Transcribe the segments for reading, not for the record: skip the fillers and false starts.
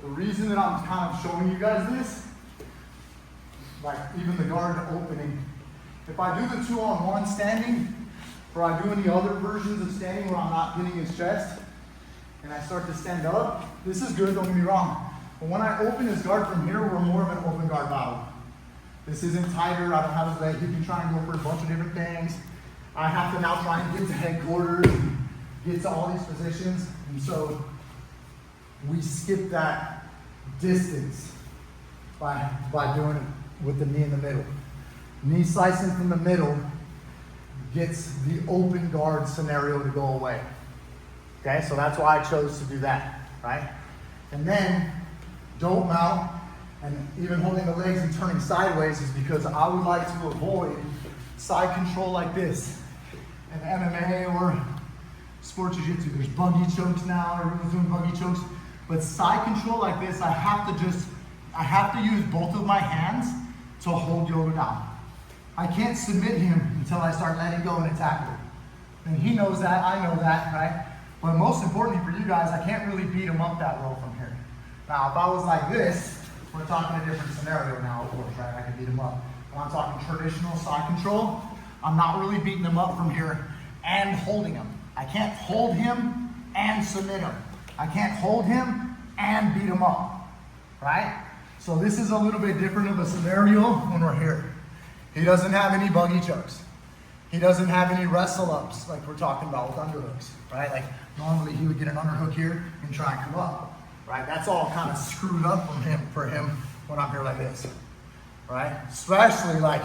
The reason that I'm kind of showing you guys this, like even the guard opening, if I do the 2-on-1 standing, or I do any other versions of standing where I'm not hitting his chest, and I start to stand up, this is good, don't get me wrong. But when I open his guard from here, we're more of an open guard battle. This isn't tighter, I don't have his leg, he can try and go for a bunch of different things. I have to now try and get to headquarters, get to all these positions, and so we skip that distance by doing it with the knee in the middle. Knee slicing from the middle gets the open guard scenario to go away. Okay, so that's why I chose to do that, right? And then don't mount, and even holding the legs and turning sideways is because I would like to avoid side control like this. In MMA or sport jiu-jitsu, there's buggy chokes now, everyone's doing buggy chokes. But side control like this, I have to use both of my hands to hold Yoga down. I can't submit him until I start letting go and attack him. And he knows that, I know that, right? But most importantly for you guys, I can't really beat him up that well from here. Now, if I was like this, we're talking a different scenario now, of course, right? I can beat him up. When I'm talking traditional side control, I'm not really beating him up from here and holding him. I can't hold him and submit him. I can't hold him and beat him up, right? So this is a little bit different of a scenario when we're here. He doesn't have any buggy chokes. He doesn't have any wrestle ups like we're talking about with underhooks, right? Like normally he would get an underhook here and try and come up, right? That's all kind of screwed up for him when I'm here like this, right? Especially like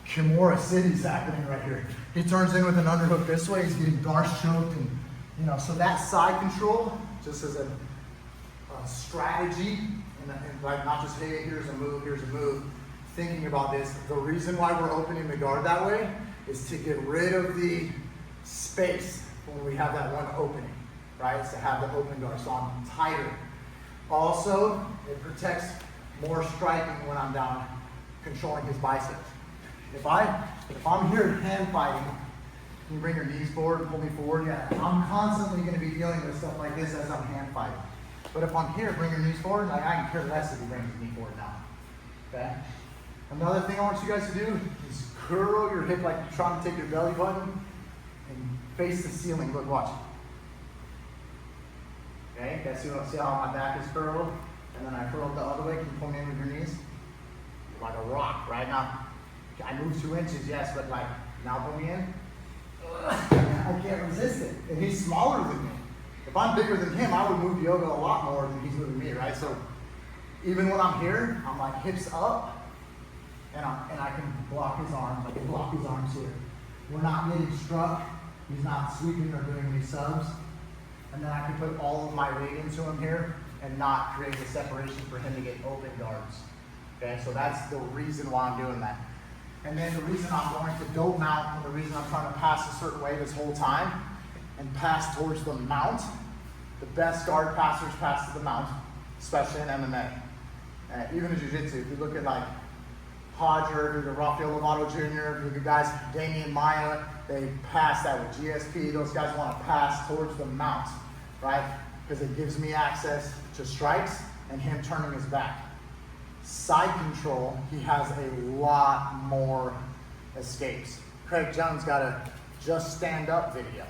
Kimura City's happening right here. He turns in with an underhook this way, he's getting Darce choked, and so that side control, just as a strategy, and like not just, hey, here's a move, thinking about this, the reason why we're opening the guard that way is to get rid of the space when we have that one opening, right? It's to have the open guard, so I'm tighter. Also, it protects more striking when I'm down controlling his biceps. If I'm here hand fighting, you bring your knees forward and pull me forward, yeah, I'm constantly going to be dealing with stuff like this as I'm hand fighting. But if I'm here, bring your knees forward, like I can care less if you bring your knee forward now, okay? Another thing I want you guys to do is curl your hip like you're trying to take your belly button and face the ceiling. Look, watch. Okay, guys, see how my back is curled? And then I curl it the other way. Can you pull me in with your knees? Like a rock, right? Now, I move 2 inches, yes, but like, now pull me in. I can't resist it. And he's smaller than me. If I'm bigger than him, I would move Yoga a lot more than he's moving me, right? So even when I'm here, I'm like hips up, and I can block his arms. I can block his arms here. We're not getting struck. He's not sweeping or doing any subs. And then I can put all of my weight into him here and not create a separation for him to get open guards. Okay, so that's the reason why I'm doing that. And then the reason I'm going to dope mount, and the reason I'm trying to pass a certain way this whole time and pass towards the mount, the best guard passers pass to the mount, especially in MMA. Even in jiu-jitsu, if you look at like Hodger, the Rafael Lovato Jr., the guys, Damian Maya, they pass that with GSP. Those guys want to pass towards the mount, right? Because it gives me access to strikes and him turning his back. Side control, he has a lot more escapes. Craig Jones got a just stand up video,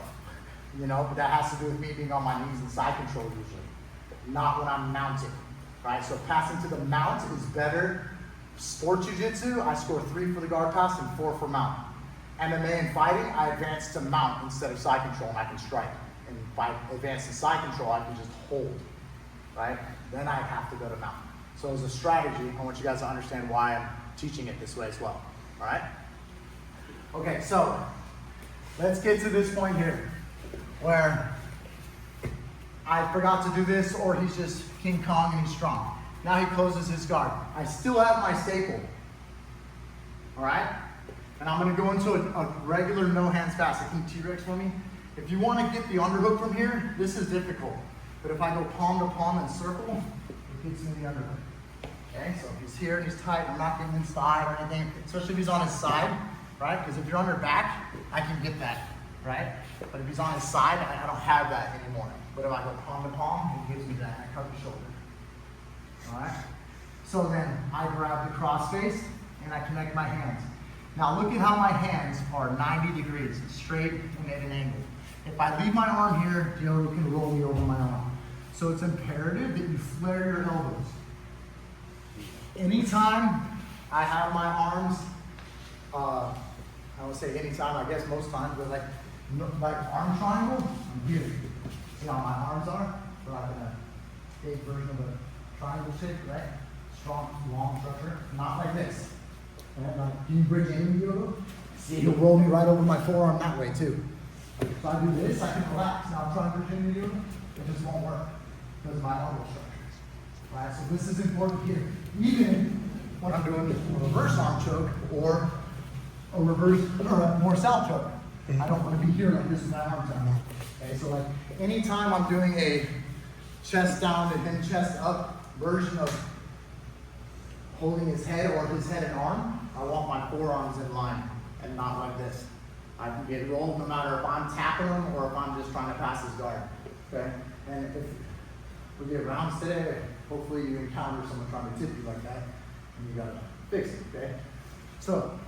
but that has to do with me being on my knees in side control usually, not when I'm mounting, right? So passing to the mount is better. Sport jiu-jitsu, I score 3 for the guard pass and 4 for mount. MMA and fighting, I advance to mount instead of side control, and I can strike. And if I advance to side control, I can just hold, right? Then I have to go to mount. So as a strategy, I want you guys to understand why I'm teaching it this way as well, all right? Okay, so let's get to this point here where I forgot to do this, or he's just King Kong and he's strong. Now he closes his guard. I still have my staple, all right? And I'm gonna go into a regular no hands pass. I think T-Rex for me. If you wanna get the underhook from here, this is difficult. But if I go palm to palm and circle, it gets me the underhook. Okay, so if he's here and he's tight, I'm not getting his thigh or anything, especially if he's on his side, right? Because if you're on your back, I can get that, right? But if he's on his side, I don't have that anymore. But if I go palm to palm, it gives me that. I cover the shoulder. So then I grab the cross face and I connect my hands. Now look at how my hands are 90 degrees, straight and at an angle. If I leave my arm here, Diogo can roll me over my arm. So it's imperative that you flare your elbows. Anytime I have my arms, I would say anytime, I guess most times, but like arm triangle, I'm here. See how my arms are? They're like a big version of a triangle shape, right? Strong, long structure, not like this. Right? Like, can you bridge in, Diogo? See, he'll roll me right over my forearm that way too. If I do this, I can relax. Now I'm trying to bridge in, Diogo. It just won't work because of my elbow structure. Right? So this is important here. Even when I'm doing a reverse arm choke or a reverse or a more south choke. I don't want to be here like this with my arms down. Okay, so like anytime I'm doing a chest down and then chest up version of holding his head or his head and arm, I want my forearms in line and not like this. I can get rolled no matter if I'm tapping him or if I'm just trying to pass his guard. Okay? And if we get rounds today, hopefully you encounter someone trying to tip you like that and you gotta fix it, okay? So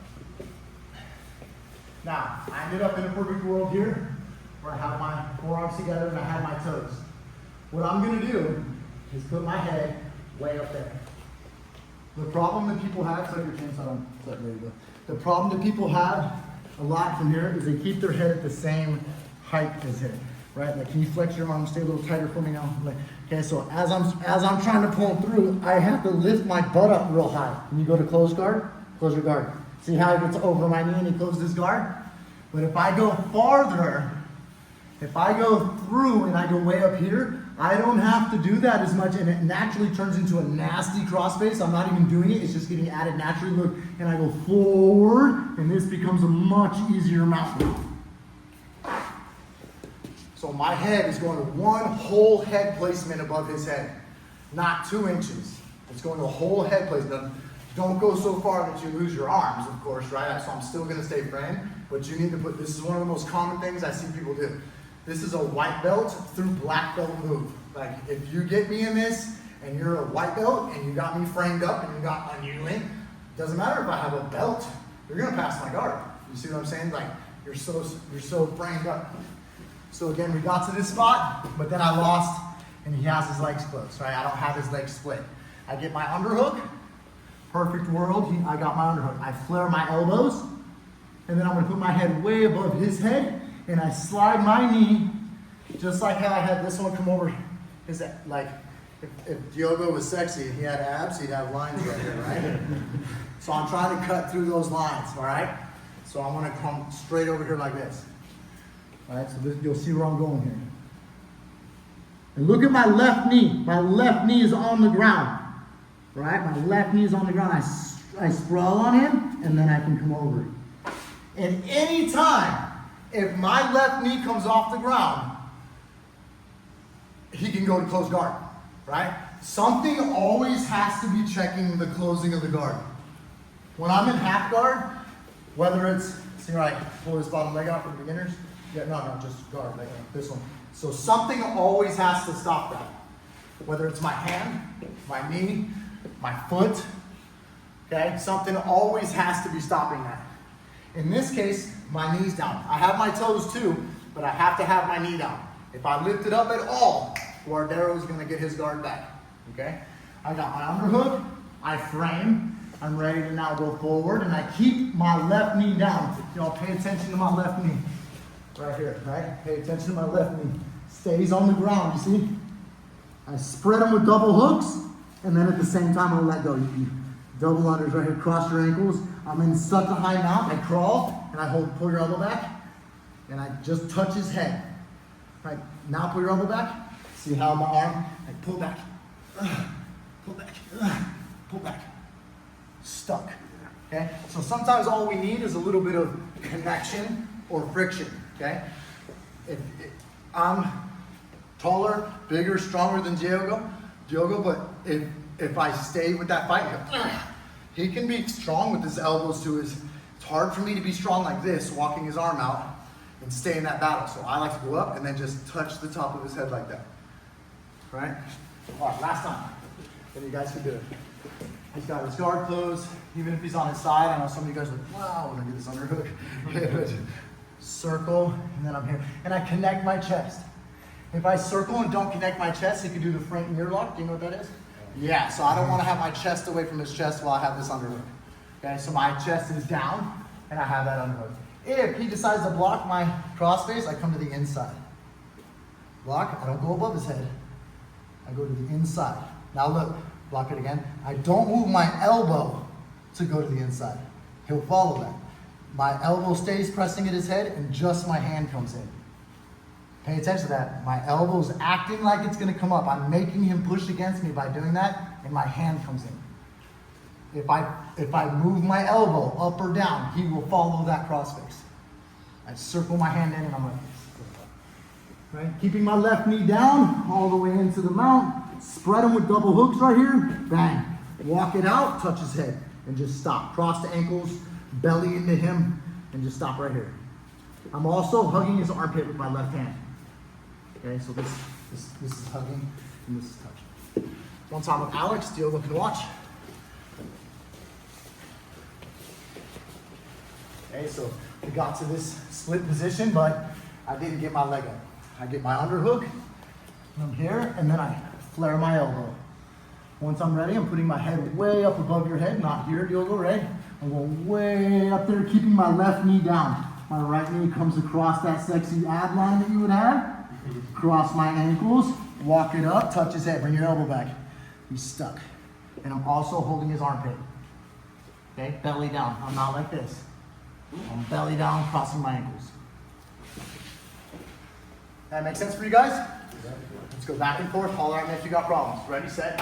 now I ended up in a perfect world here where I have my forearms together and I have my toes. What I'm gonna do is put my head way up there. The problem that people have, so your chin so I don't, so there you go. The problem that people have a lot from here is they keep their head at the same height as here, right? Like, can you flex your arms, stay a little tighter for me now? Like, okay, so as I'm trying to pull through, I have to lift my butt up real high. When you go to close guard, close your guard. See how he gets over my knee and he closes his guard? But if I go farther, if I go through and I go way up here, I don't have to do that as much, and it naturally turns into a nasty crossface. I'm not even doing it, it's just getting added naturally. Look, and I go forward, and this becomes a much easier mount. So my head is going to one whole head placement above his head, not 2 inches. It's going to a whole head placement. Don't go so far that you lose your arms, of course, right? So I'm still gonna stay framed, but you need to put, this is one of the most common things I see people do. This is a white belt through black belt move. Like, if you get me in this and you're a white belt and you got me framed up and you got my knee in, doesn't matter if I have a belt, you're gonna pass my guard. You see what I'm saying? Like, you're so framed up. So again, we got to this spot, but then I lost and he has his legs closed, right? I don't have his legs split. I get my underhook, perfect world, I got my underhook. I flare my elbows, and then I'm gonna put my head way above his head, and I slide my knee, just like how I had this one come over. Is that like, if Diogo was sexy and he had abs, he'd have lines right here, right? So I'm trying to cut through those lines, all right? So I'm gonna come straight over here like this. All right, so this, you'll see where I'm going here. And look at my left knee. My left knee is on the ground, right? My left knee is on the ground. I sprawl on him, and then I can come over. And any time, if my left knee comes off the ground, he can go to close guard, right? Something always has to be checking the closing of the guard. When I'm in half guard, whether it's, see right, pull this bottom leg out for the beginners. Yeah, no, just guard, like this one. So something always has to stop that. Whether it's my hand, my knee, my foot, okay? Something always has to be stopping that. In this case, my knee's down. I have my toes too, but I have to have my knee down. If I lift it up at all, Guardero's gonna get his guard back, okay? I got my underhook, I frame, I'm ready to now go forward, and I keep my left knee down. Y'all pay attention to my left knee. Right here, right? Pay attention to my left knee. Stays on the ground, you see? I spread them with double hooks, and then at the same time, I'll let go. You can double unders right here, cross your ankles. I'm in such a high mount, I crawl, and I pull your elbow back, and I just touch his head. Right, now pull your elbow back. See how my arm, I pull back, pull back, pull back. Stuck, okay? So sometimes all we need is a little bit of connection or friction, okay? I'm taller, bigger, stronger than Diogo, but if I stay with that fight, he can be strong with his elbows to his, it's hard for me to be strong like this, walking his arm out and stay in that battle. So I like to go up and then just touch the top of his head like that, right? All right, last time, then you guys can do it. He's got his guard closed. Even if he's on his side, I know some of you guys are like, wow, when I do this underhook. Circle, and then I'm here. And I connect my chest. If I circle and don't connect my chest, you can do the front ear lock. Do you know what that is? Yeah, so I don't want to have my chest away from his chest while I have this underhook. Okay, so my chest is down, and I have that underhook. If he decides to block my crossface, I come to the inside. Block, I don't go above his head. I go to the inside. Now look, block it again. I don't move my elbow to go to the inside. He'll follow that. My elbow stays pressing at his head, and just my hand comes in. Pay attention to that. My elbow's acting like it's gonna come up. I'm making him push against me by doing that, and my hand comes in. If I move my elbow up or down, he will follow that crossface. I circle my hand in and I'm like this. Right? Keeping my left knee down all the way into the mount. Spread them with double hooks right here. Bang. Walk it out, touch his head, and just stop. Cross the ankles, belly into him, and just stop right here. I'm also hugging his armpit with my left hand. Okay, so this is hugging and this is touching. One time with Alex, do you look and watch? Okay, so we got to this split position, but I didn't get my leg up. I get my underhook, and I'm here, and then I flare my elbow. Once I'm ready, I'm putting my head way up above your head, not here, Diogo, right? I'm going way up there, keeping my left knee down. My right knee comes across that sexy ab line that you would have. Cross my ankles, walk it up, touch his head, bring your elbow back. He's stuck. And I'm also holding his armpit. Okay, belly down. I'm not like this. I'm belly down, crossing my ankles. That make sense for you guys? Let's go back and forth. Holler at me if you got problems. Ready, set.